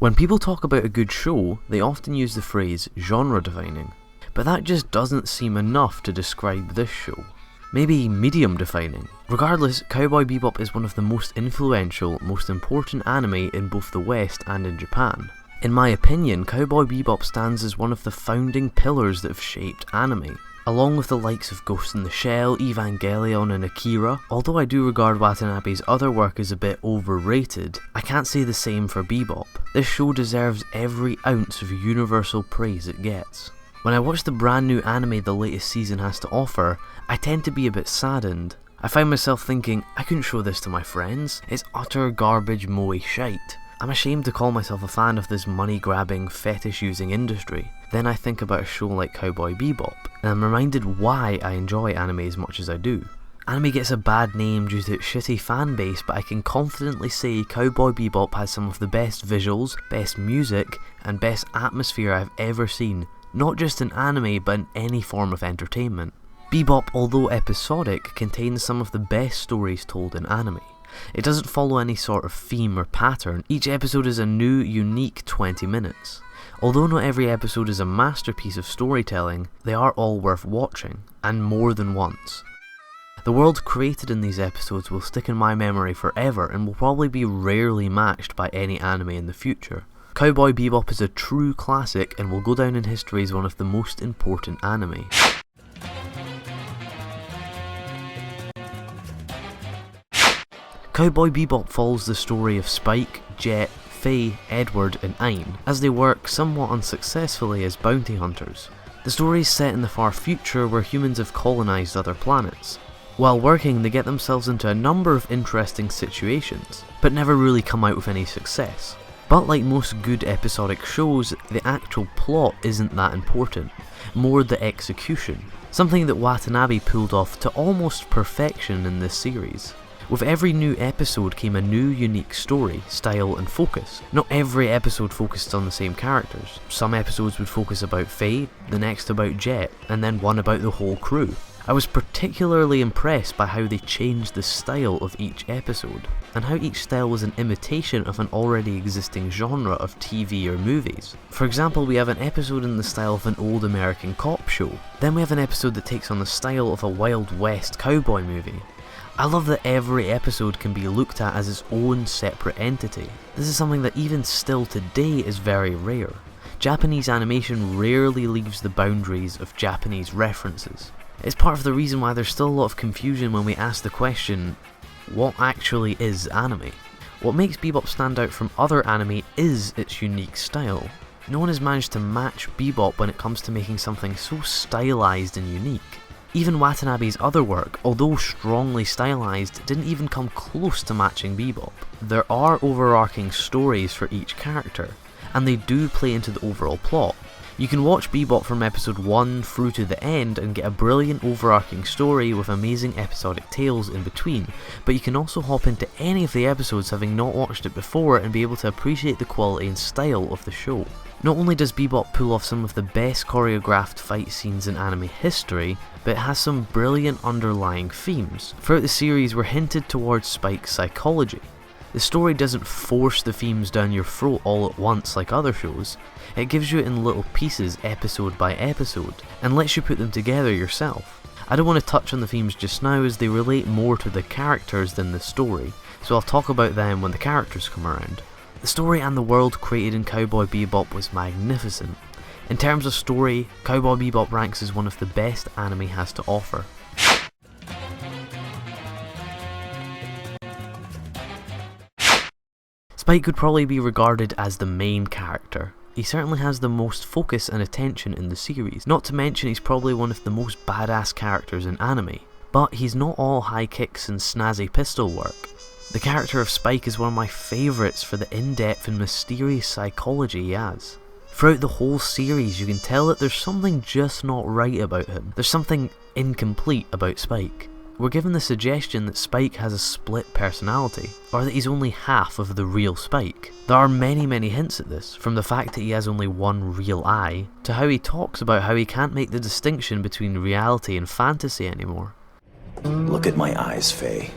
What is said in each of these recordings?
When people talk about a good show, they often use the phrase genre defining, but that just doesn't seem enough to describe this show. Maybe medium defining. Regardless, Cowboy Bebop is one of the most influential, most important anime in both the West and in Japan. In my opinion, Cowboy Bebop stands as one of the founding pillars that have shaped anime. Along with the likes of Ghost in the Shell, Evangelion and Akira, although I do regard Watanabe's other work as a bit overrated, I can't say the same for Bebop. This show deserves every ounce of universal praise it gets. When I watch the brand new anime the latest season has to offer, I tend to be a bit saddened. I find myself thinking, I couldn't show this to my friends, it's utter garbage moe shite. I'm ashamed to call myself a fan of this money-grabbing, fetish-using industry. Then I think about a show like Cowboy Bebop, and I'm reminded why I enjoy anime as much as I do. Anime gets a bad name due to its shitty fan base, but I can confidently say Cowboy Bebop has some of the best visuals, best music, and best atmosphere I've ever seen, not just in anime but in any form of entertainment. Bebop, although episodic, contains some of the best stories told in anime. It doesn't follow any sort of theme or pattern, each episode is a new, unique 20 minutes. Although not every episode is a masterpiece of storytelling, they are all worth watching, and more than once. The world created in these episodes will stick in my memory forever and will probably be rarely matched by any anime in the future. Cowboy Bebop is a true classic and will go down in history as one of the most important anime. Cowboy Bebop follows the story of Spike, Jet, Faye, Edward and Ayn as they work somewhat unsuccessfully as bounty hunters. The story is set in the far future where humans have colonised other planets. While working, they get themselves into a number of interesting situations, but never really come out with any success. But like most good episodic shows, the actual plot isn't that important, more the execution, something that Watanabe pulled off to almost perfection in this series. With every new episode came a new unique story, style and focus. Not every episode focused on the same characters. Some episodes would focus about Faye, the next about Jet, and then one about the whole crew. I was particularly impressed by how they changed the style of each episode, and how each style was an imitation of an already existing genre of TV or movies. For example, we have an episode in the style of an old American cop show. Then we have an episode that takes on the style of a Wild West cowboy movie. I love that every episode can be looked at as its own separate entity. This is something that even still today is very rare. Japanese animation rarely leaves the boundaries of Japanese references. It's part of the reason why there's still a lot of confusion when we ask the question, what actually is anime? What makes Bebop stand out from other anime is its unique style. No one has managed to match Bebop when it comes to making something so stylized and unique. Even Watanabe's other work, although strongly stylized, didn't even come close to matching Bebop. There are overarching stories for each character, and they do play into the overall plot. You can watch Bebop from episode 1 through to the end and get a brilliant overarching story with amazing episodic tales in between, but you can also hop into any of the episodes having not watched it before and be able to appreciate the quality and style of the show. Not only does Bebop pull off some of the best choreographed fight scenes in anime history, but it has some brilliant underlying themes. Throughout the series we're hinted towards Spike's psychology. The story doesn't force the themes down your throat all at once like other shows, it gives you it in little pieces episode by episode, and lets you put them together yourself. I don't want to touch on the themes just now as they relate more to the characters than the story, so I'll talk about them when the characters come around. The story and the world created in Cowboy Bebop was magnificent. In terms of story, Cowboy Bebop ranks as one of the best anime has to offer. Spike could probably be regarded as the main character. He certainly has the most focus and attention in the series, not to mention he's probably one of the most badass characters in anime. But he's not all high kicks and snazzy pistol work. The character of Spike is one of my favourites for the in-depth and mysterious psychology he has. Throughout the whole series you can tell that there's something just not right about him. There's something incomplete about Spike. We're given the suggestion that Spike has a split personality, or that he's only half of the real Spike. There are many hints at this, from the fact that he has only one real eye, to how he talks about how he can't make the distinction between reality and fantasy anymore. Look at my eyes, Faye.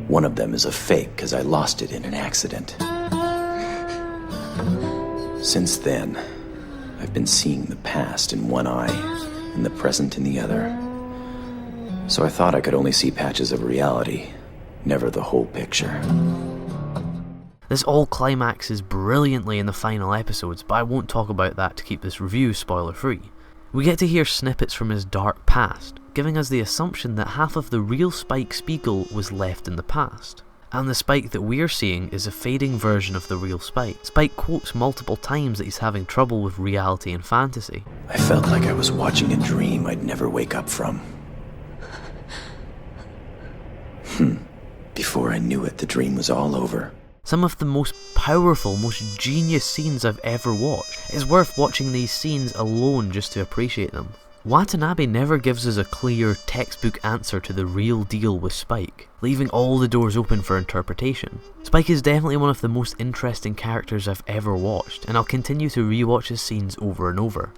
One of them is a fake because I lost it in an accident. Since then, I've been seeing the past in one eye and the present in the other. So I thought I could only see patches of reality, never the whole picture. This all climaxes brilliantly in the final episodes, but I won't talk about that to keep this review spoiler free. We get to hear snippets from his dark past, giving us the assumption that half of the real Spike Spiegel was left in the past. And the Spike that we're seeing is a fading version of the real Spike. Spike quotes multiple times that he's having trouble with reality and fantasy. I felt like I was watching a dream I'd never wake up from. Before I knew it, the dream was all over. Some of the most powerful, most genius scenes I've ever watched. It's worth watching these scenes alone just to appreciate them. Watanabe never gives us a clear, textbook answer to the real deal with Spike, leaving all the doors open for interpretation. Spike is definitely one of the most interesting characters I've ever watched, and I'll continue to rewatch his scenes over and over.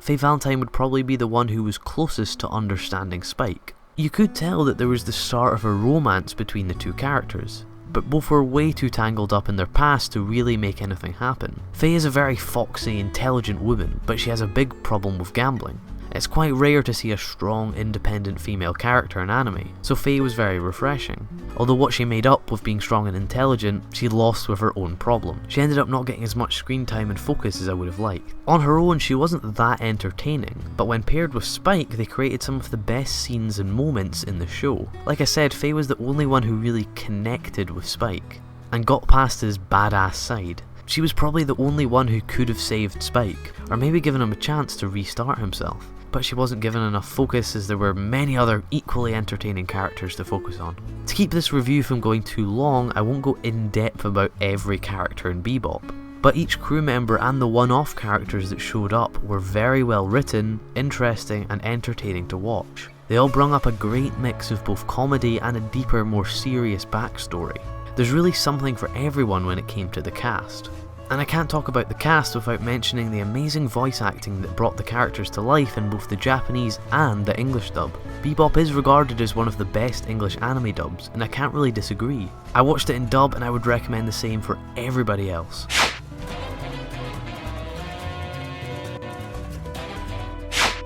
Faye Valentine would probably be the one who was closest to understanding Spike. You could tell that there was the start of a romance between the two characters, but both were way too tangled up in their past to really make anything happen. Faye is a very foxy, intelligent woman, but she has a big problem with gambling. It's quite rare to see a strong, independent female character in anime, so Faye was very refreshing. Although what she made up with being strong and intelligent, she lost with her own problem. She ended up not getting as much screen time and focus as I would have liked. On her own, she wasn't that entertaining, but when paired with Spike, they created some of the best scenes and moments in the show. Like I said, Faye was the only one who really connected with Spike, and got past his badass side. She was probably the only one who could have saved Spike, or maybe given him a chance to restart himself. But she wasn't given enough focus as there were many other equally entertaining characters to focus on. To keep this review from going too long, I won't go in depth about every character in Bebop, but each crew member and the one-off characters that showed up were very well written, interesting and entertaining to watch. They all brung up a great mix of both comedy and a deeper, more serious backstory. There's really something for everyone when it came to the cast. And I can't talk about the cast without mentioning the amazing voice acting that brought the characters to life in both the Japanese and the English dub. Bebop is regarded as one of the best English anime dubs, and I can't really disagree. I watched it in dub and I would recommend the same for everybody else.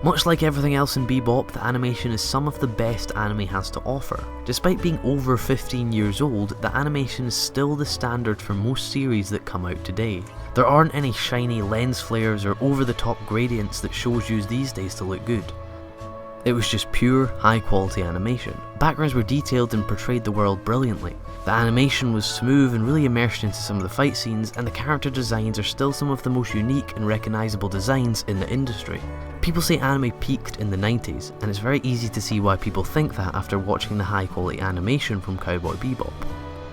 Much like everything else in Bebop, the animation is some of the best anime has to offer. Despite being over 15 years old, the animation is still the standard for most series that come out today. There aren't any shiny lens flares or over-the-top gradients that shows use these days to look good. It was just pure, high-quality animation. Backgrounds were detailed and portrayed the world brilliantly. The animation was smooth and really immersed into some of the fight scenes, and the character designs are still some of the most unique and recognisable designs in the industry. People say anime peaked in the 90s, and it's very easy to see why people think that after watching the high-quality animation from Cowboy Bebop.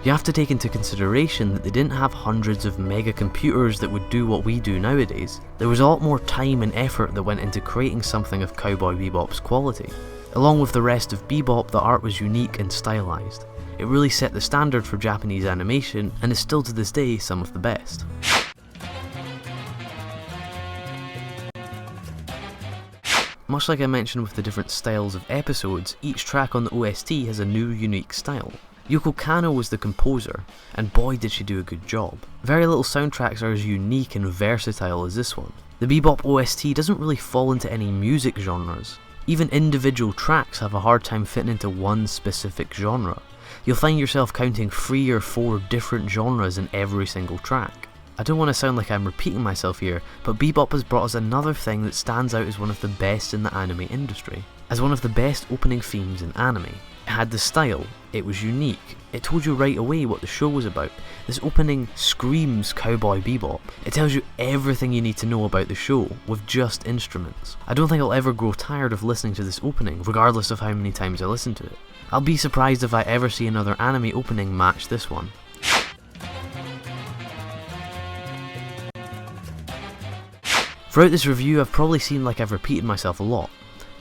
You have to take into consideration that they didn't have hundreds of mega computers that would do what we do nowadays. There was a lot more time and effort that went into creating something of Cowboy Bebop's quality. Along with the rest of Bebop, the art was unique and stylized. It really set the standard for Japanese animation, and is still to this day some of the best. Much like I mentioned with the different styles of episodes, each track on the OST has a new unique style. Yoko Kanno was the composer, and boy did she do a good job. Very little soundtracks are as unique and versatile as this one. The Bebop OST doesn't really fall into any music genres. Even individual tracks have a hard time fitting into one specific genre. You'll find yourself counting 3 or 4 different genres in every single track. I don't want to sound like I'm repeating myself here, but Bebop has brought us another thing that stands out as one of the best in the anime industry. As one of the best opening themes in anime. It had the style, it was unique, it told you right away what the show was about. This opening screams Cowboy Bebop. It tells you everything you need to know about the show, with just instruments. I don't think I'll ever grow tired of listening to this opening, regardless of how many times I listen to it. I'll be surprised if I ever see another anime opening match this one. Throughout this review, I've probably seemed like I've repeated myself a lot.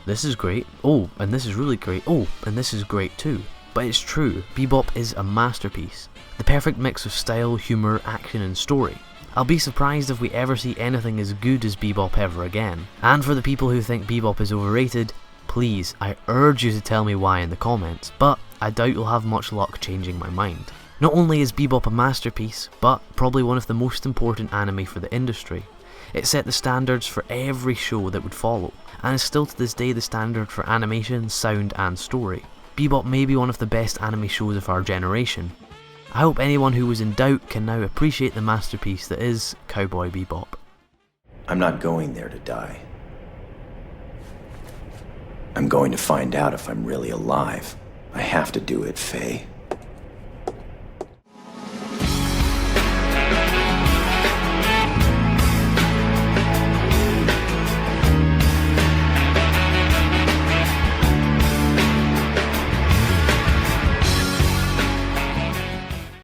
This is great, oh, and this is really great, oh, and this is great too. But it's true, Bebop is a masterpiece. The perfect mix of style, humour, action and story. I'll be surprised if we ever see anything as good as Bebop ever again. And for the people who think Bebop is overrated, please, I urge you to tell me why in the comments, but I doubt you'll have much luck changing my mind. Not only is Bebop a masterpiece, but probably one of the most important anime for the industry. It set the standards for every show that would follow, and is still to this day the standard for animation, sound and story. Bebop may be one of the best anime shows of our generation. I hope anyone who was in doubt can now appreciate the masterpiece that is Cowboy Bebop. I'm not going there to die. I'm going to find out if I'm really alive. I have to do it, Faye.